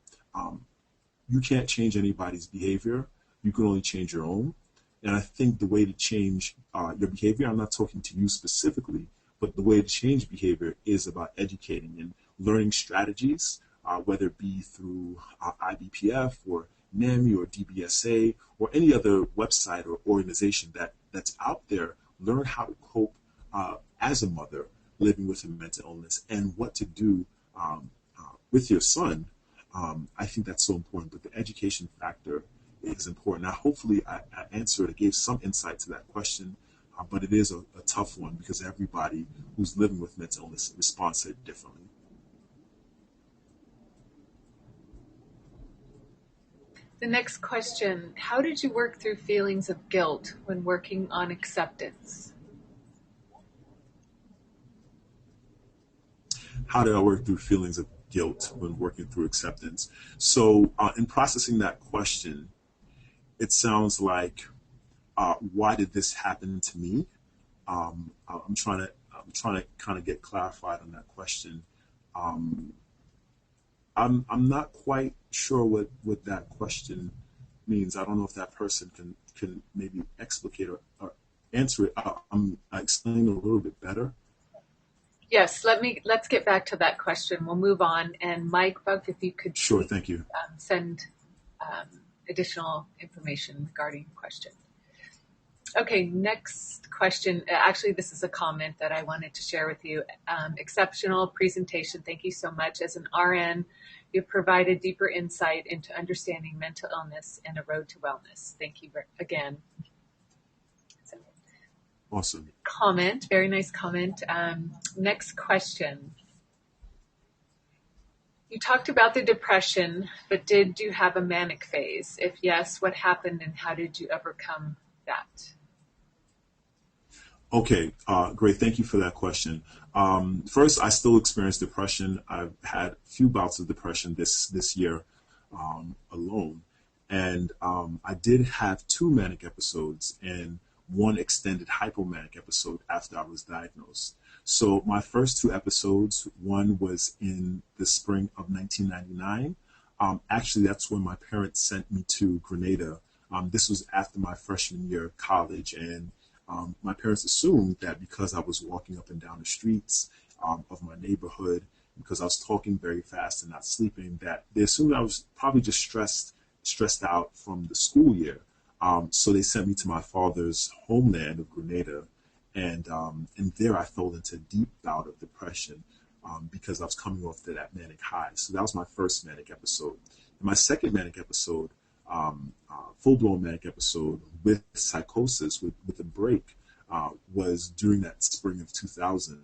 Speaker 2: you can't change anybody's behavior. You can only change your own. And I think the way to change your behavior, I'm not talking to you specifically, but the way to change behavior is about educating and learning strategies, whether it be through IBPF or NAMI or DBSA or any other website or organization that's out there. Learn how to cope as a mother living with a mental illness and what to do with your son. I think that's so important, but the education factor is important. Now, hopefully I answered, I gave some insight to that question, but it is a tough one because everybody who's living with mental illness responds to it differently.
Speaker 1: The next question, how did you work through feelings of guilt when working on acceptance?
Speaker 2: How did I work through feelings of guilt when working through acceptance? So in processing that question, it sounds like, why did this happen to me? I'm trying to kind of get clarified on that question. I'm not quite sure what that question means. I don't know if that person can maybe explicate or answer it. I'm explaining a little bit better.
Speaker 1: Yes, let's get back to that question. We'll move on. And Mike Bug, if you could
Speaker 2: Sure, thank you.
Speaker 1: Send additional information regarding the question. Okay, next question. Actually, this is a comment that I wanted to share with you. Exceptional presentation. Thank you so much. As an RN, you've provided deeper insight into understanding mental illness and a road to wellness. Thank you again.
Speaker 2: Awesome.
Speaker 1: Comment, very nice comment. Next question. You talked about the depression, but did you have a manic phase? If yes, what happened and how did you overcome that?
Speaker 2: Okay, great. Thank you for that question. First, I still experience depression. I've had a few bouts of depression this year alone. And I did have 2 manic episodes and 1 extended hypomanic episode after I was diagnosed. So my first 2 episodes, one was in the spring of 1999. Actually, that's when my parents sent me to Grenada. This was after my freshman year of college, and my parents assumed that because I was walking up and down the streets of my neighborhood, because I was talking very fast and not sleeping, that they assumed I was probably just stressed out from the school year. So they sent me to my father's homeland of Grenada, and there I fell into a deep bout of depression because I was coming off to that manic high. So that was my first manic episode. And my second manic episode, full-blown manic episode with psychosis, with a break, was during that spring of 2000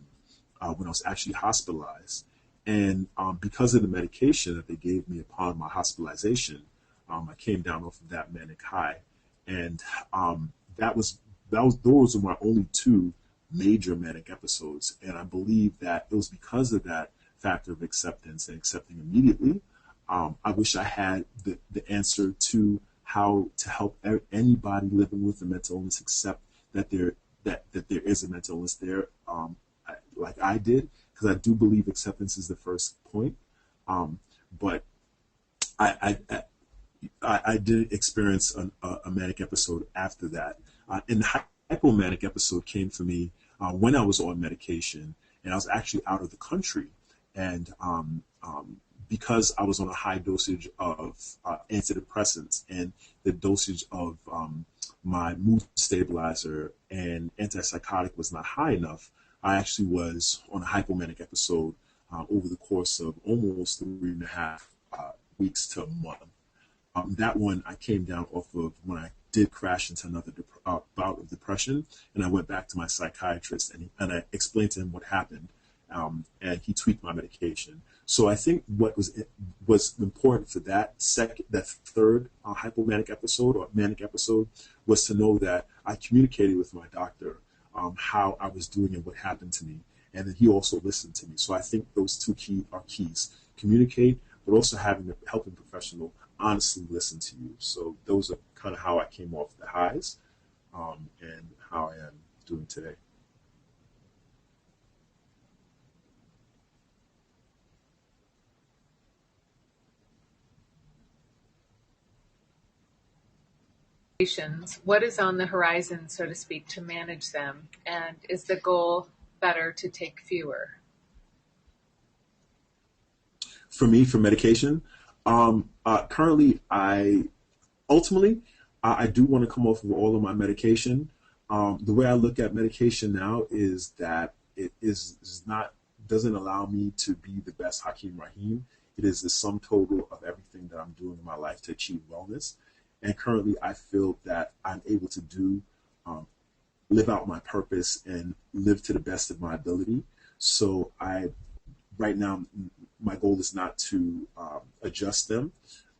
Speaker 2: when I was actually hospitalized. And because of the medication that they gave me upon my hospitalization, I came down off of that manic high. And those were my only two major manic episodes, and I believe that it was because of that factor of acceptance and accepting immediately. I wish I had the answer to how to help anybody living with a mental illness accept that there is a mental illness there, like I did, because I do believe acceptance is the first point. But I did experience a manic episode after that. And the hypomanic episode came for me when I was on medication, and I was actually out of the country. And because I was on a high dosage of antidepressants, and the dosage of my mood stabilizer and antipsychotic was not high enough, I actually was on a hypomanic episode over the course of almost 3.5 weeks to a month. That one I came down off of when I did crash into another bout of depression, and I went back to my psychiatrist, and I explained to him what happened, and he tweaked my medication. So I think what was important for that third hypomanic episode or manic episode was to know that I communicated with my doctor how I was doing and what happened to me, and then he also listened to me. So I think those two keys: communicate, but also having a helping professional honestly listen to you. So those are kind of how I came off the highs, and how I am doing today.
Speaker 1: What is on the horizon, so to speak, to manage them? And is the goal better to take fewer?
Speaker 2: For me, for medication, currently, I do want to come off of all of my medication. The way I look at medication now is that it doesn't allow me to be the best Hakeem Rahim. It is the sum total of everything that I'm doing in my life to achieve wellness. And currently, I feel that I'm able to live out my purpose and live to the best of my ability. So right now, my goal is not to adjust them.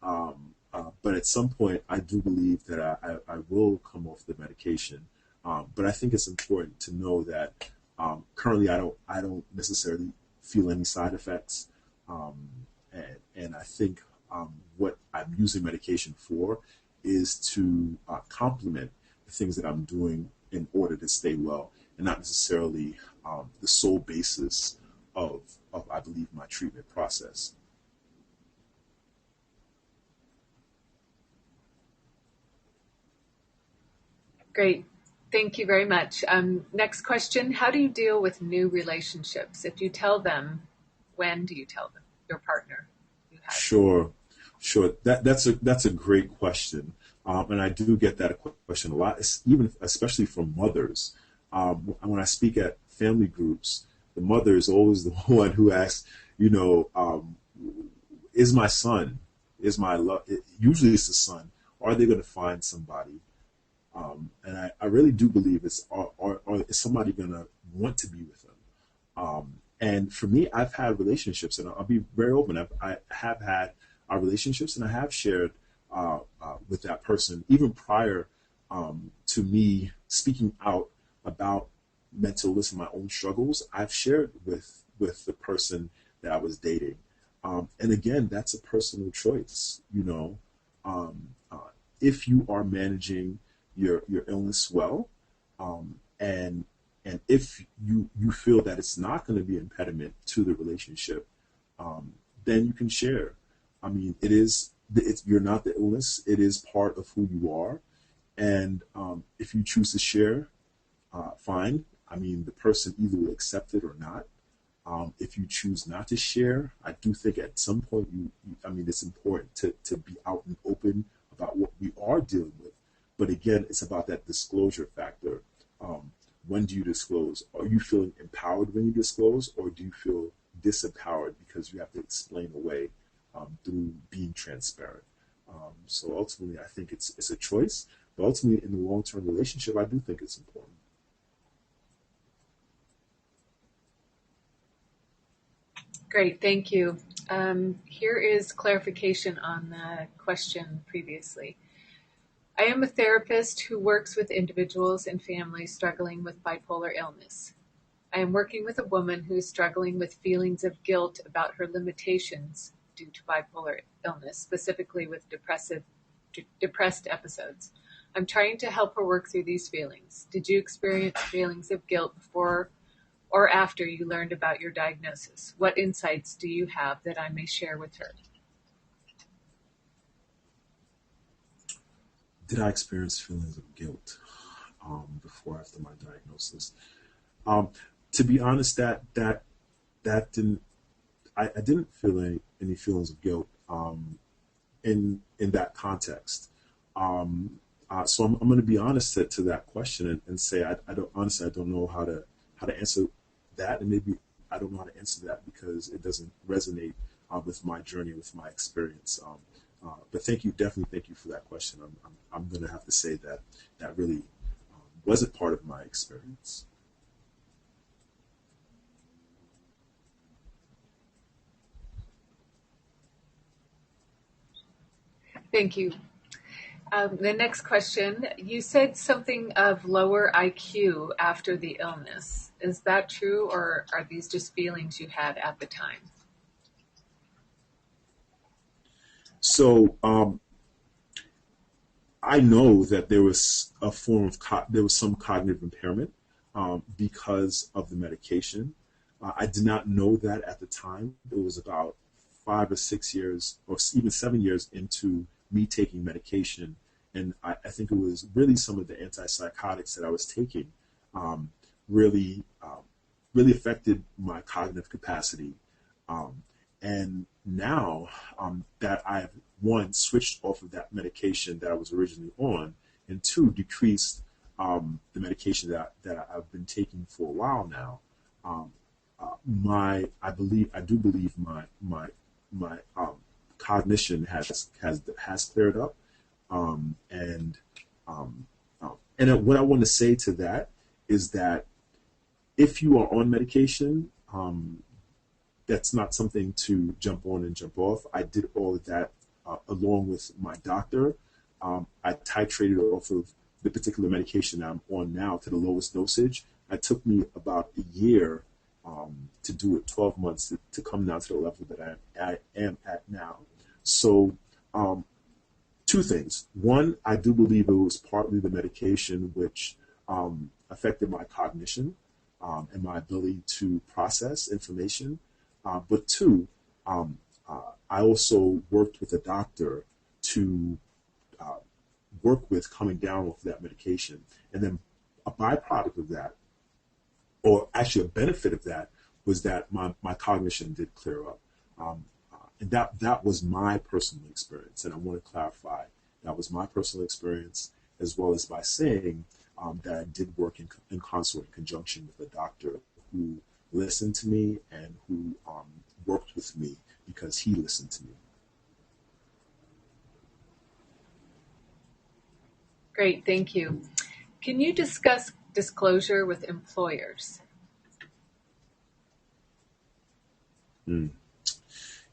Speaker 2: But at some point, I do believe that I will come off the medication. But I think it's important to know that currently I don't necessarily feel any side effects. And I think what I'm using medication for is to complement the things that I'm doing in order to stay well, and not necessarily the sole basis of I believe, my treatment process.
Speaker 1: Great. Thank you very much. Next question. How do you deal with new relationships? If you tell them, when do you tell them, your partner you have?
Speaker 2: Sure. That's a great question. And I do get that question a lot, especially from mothers. When I speak at family groups, the mother is always the one who asks, is my son, is my love, usually it's the son, are they going to find somebody? And I really do believe is somebody going to want to be with them? And for me, I've had relationships, and I'll be very open. I have had relationships, and I have shared with that person, even prior to me speaking out about mental illness and my own struggles. I've shared with the person that I was dating. And again, that's a personal choice. If you are managing your illness well, and if you feel that it's not going to be an impediment to the relationship, then you can share. I mean, you're not the illness. It is part of who you are. And if you choose to share, fine. I mean, the person either will accept it or not. If you choose not to share, I do think at some point it's important to be out and open about what we are dealing with. But again, it's about that disclosure factor. When do you disclose? Are you feeling empowered when you disclose, or do you feel disempowered because you have to explain away through being transparent? So ultimately, I think it's a choice. But ultimately, in the long-term relationship, I do think it's important.
Speaker 1: Great, thank you. Here is clarification on the question previously. I am a therapist who works with individuals and families struggling with bipolar illness. I am working with a woman who is struggling with feelings of guilt about her limitations due to bipolar illness, specifically with depressed episodes. I'm trying to help her work through these feelings. Did you experience feelings of guilt before or after you learned about your diagnosis? What insights do you have that I may share with her?
Speaker 2: Did I experience feelings of guilt before or after my diagnosis? To be honest, that didn't I didn't feel any feelings of guilt in that context. So I'm going to be honest to that question and say I don't honestly I don't know how to answer that, and maybe I don't know how to answer that because it doesn't resonate with my journey, with my experience. But definitely thank you for that question. I'm going to have to say that really wasn't part of my experience.
Speaker 1: Thank you. The next question, you said something of lower IQ after the illness. Is that true, or are these just feelings you had at the time?
Speaker 2: So I know that there was a form of there was some cognitive impairment because of the medication. I did not know that at the time. It was about 5 or 6 years, or even 7 years into me taking medication, and I think it was really some of the antipsychotics that I was taking really affected my cognitive capacity. And now that I've, one, switched off of that medication that I was originally on, and two, decreased the medication that I've been taking for a while now, I do believe my cognition has cleared up, and what I want to say to that is that if you are on medication, that's not something to jump on and jump off. I did all of that along with my doctor. I titrated off of the particular medication I'm on now to the lowest dosage. It took me about a year to do it, 12 months to come down to the level that I am at now. So two things. One, I do believe it was partly the medication which affected my cognition and my ability to process information. But two, I also worked with a doctor to work with coming down off that medication. And then a byproduct of that, or actually a benefit of that, was that my cognition did clear up. And that was my personal experience. And I want to clarify, that was my personal experience, as well as by saying that I did work in concert, in conjunction with a doctor who listened to me and who worked with me because he listened to me.
Speaker 1: Great, thank you. Can you discuss disclosure with employers?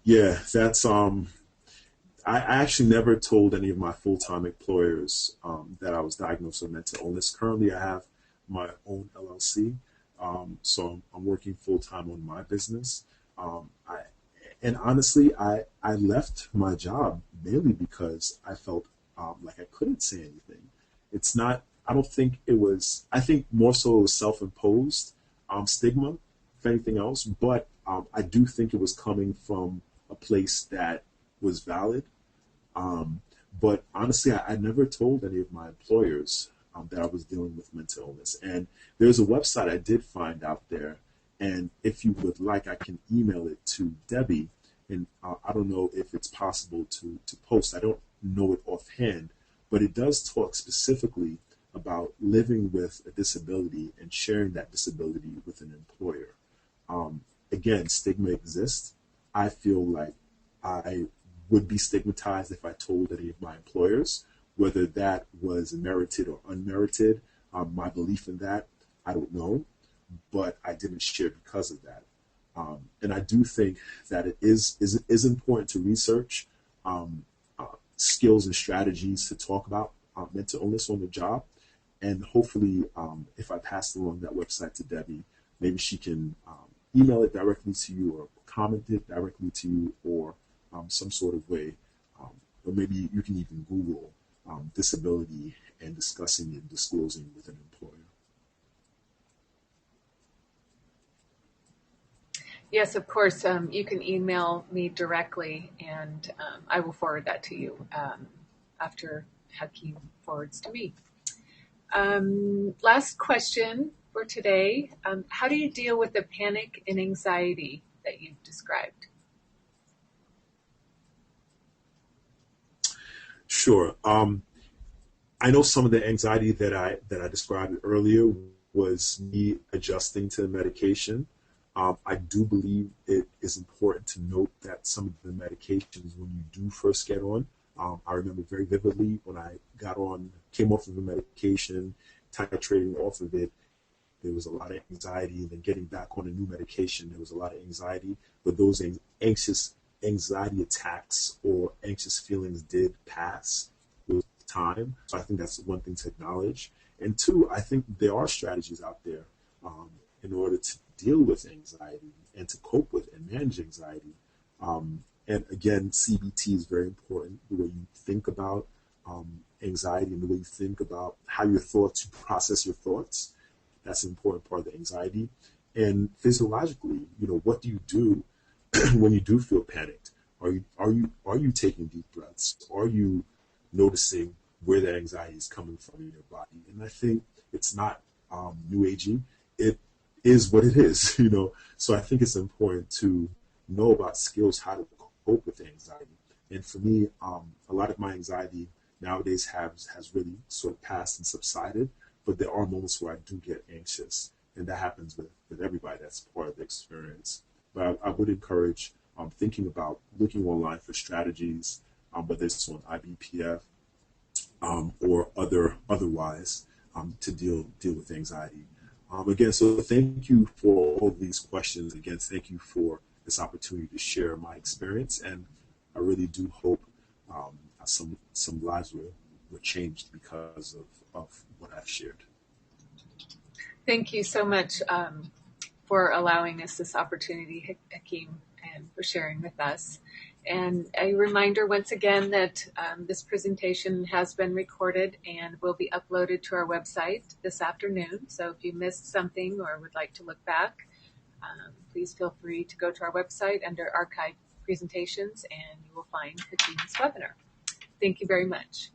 Speaker 2: Yeah, that's I actually never told any of my full-time employers that I was diagnosed with mental illness. Currently, I have my own LLC, so I'm working full-time on my business. And honestly, I left my job mainly because I felt like I couldn't say anything. It's not, I don't think it was, I think more so it was self-imposed stigma, if anything else, but I do think it was coming from a place that was valid. But honestly, I never told any of my employers that I was dealing with mental illness. And there's a website I did find out there, and if you would like, I can email it to Debbie. And I don't know if it's possible to post. I don't know it offhand, but it does talk specifically about living with a disability and sharing that disability with an employer. Again, stigma exists. I feel like I would be stigmatized if I told any of my employers, whether that was merited or unmerited. My belief in that, I don't know, but I didn't share because of that. And I do think that it is important to research skills and strategies to talk about mental illness on the job. And hopefully, if I pass along that website to Debbie, maybe she can email it directly to you or comment it directly to you or some sort of way. Or maybe you can even Google disability and discussing and disclosing with an employer.
Speaker 1: Yes, of course. You can email me directly, and I will forward that to you after Hakeem forwards to me. Last question for today. How do you deal with the panic and anxiety that you've described?
Speaker 2: Sure. I know some of the anxiety that I described earlier was me adjusting to the medication. I do believe it is important to note that some of the medications, when you do first get on, I remember very vividly when I came off of the medication, titrating off of it, there was a lot of anxiety. And then getting back on a new medication, there was a lot of anxiety. But those anxiety attacks or anxious feelings did pass with time. So I think that's one thing to acknowledge. And two, I think there are strategies out there in order to deal with anxiety and to cope with and manage anxiety. And again, CBT is very important. The way you think about anxiety and the way you think about how you process your thoughts, that's an important part of the anxiety. And physiologically, what do you do when you do feel panicked? Are you taking deep breaths? Are you noticing where that anxiety is coming from in your body? And I think it's not new agey. It is what it is, So I think it's important to know about skills, how to cope with anxiety. And for me, a lot of my anxiety nowadays has really sort of passed and subsided, but there are moments where I do get anxious, and that happens with everybody. That's part of the experience. But I would encourage thinking about looking online for strategies, whether it's on IBPF or otherwise, to deal with anxiety. Again, so thank you for all of these questions. Again, thank you for this opportunity to share my experience, and I really do hope some lives were changed because of what I've shared.
Speaker 1: Thank you so much for allowing us this opportunity, Hakeem, and for sharing with us. And a reminder once again that this presentation has been recorded and will be uploaded to our website this afternoon. So if you missed something or would like to look back, please feel free to go to our website under Archive Presentations and you will find Hakeem's webinar. Thank you very much.